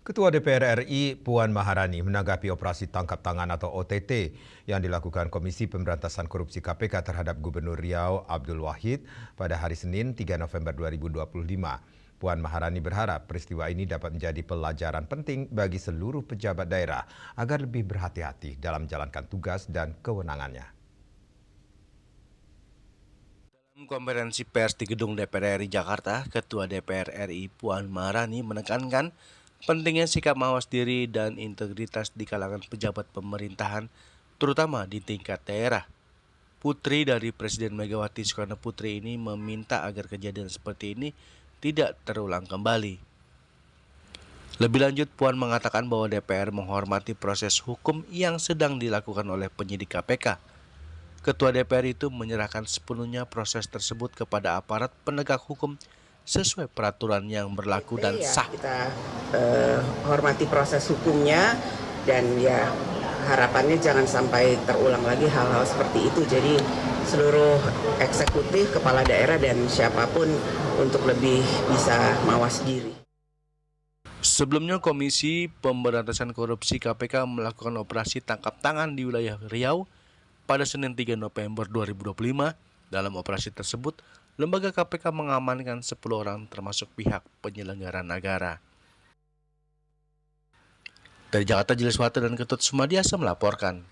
Ketua DPR RI Puan Maharani menanggapi operasi tangkap tangan atau OTT yang dilakukan Komisi Pemberantasan Korupsi KPK terhadap Gubernur Riau Abdul Wahid pada hari Senin 3 November 2025. Puan Maharani berharap peristiwa ini dapat menjadi pelajaran penting bagi seluruh pejabat daerah agar lebih berhati-hati dalam menjalankan tugas dan kewenangannya. Dalam konferensi pers di Gedung DPR RI Jakarta, Ketua DPR RI Puan Maharani menekankan pentingnya sikap mawas diri dan integritas di kalangan pejabat pemerintahan, terutama di tingkat daerah. Putri dari Presiden Megawati Soekarno Putri ini meminta agar kejadian seperti ini tidak terulang kembali. Lebih lanjut, Puan mengatakan bahwa DPR menghormati proses hukum yang sedang dilakukan oleh penyidik KPK. Ketua DPR itu menyerahkan sepenuhnya proses tersebut kepada aparat penegak hukum sesuai peraturan yang berlaku dan sah. Kita hormati proses hukumnya dan ya harapannya jangan sampai terulang lagi hal-hal seperti itu. Jadi seluruh eksekutif, kepala daerah dan siapapun untuk lebih bisa mawas diri. Sebelumnya Komisi Pemberantasan Korupsi KPK melakukan operasi tangkap tangan di wilayah Riau pada Senin 3 November 2025. Dalam operasi tersebut, lembaga KPK mengamankan 10 orang termasuk pihak penyelenggara negara. Dari Jakarta, Jilis Wate dan Ketut Sumadiasa melaporkan.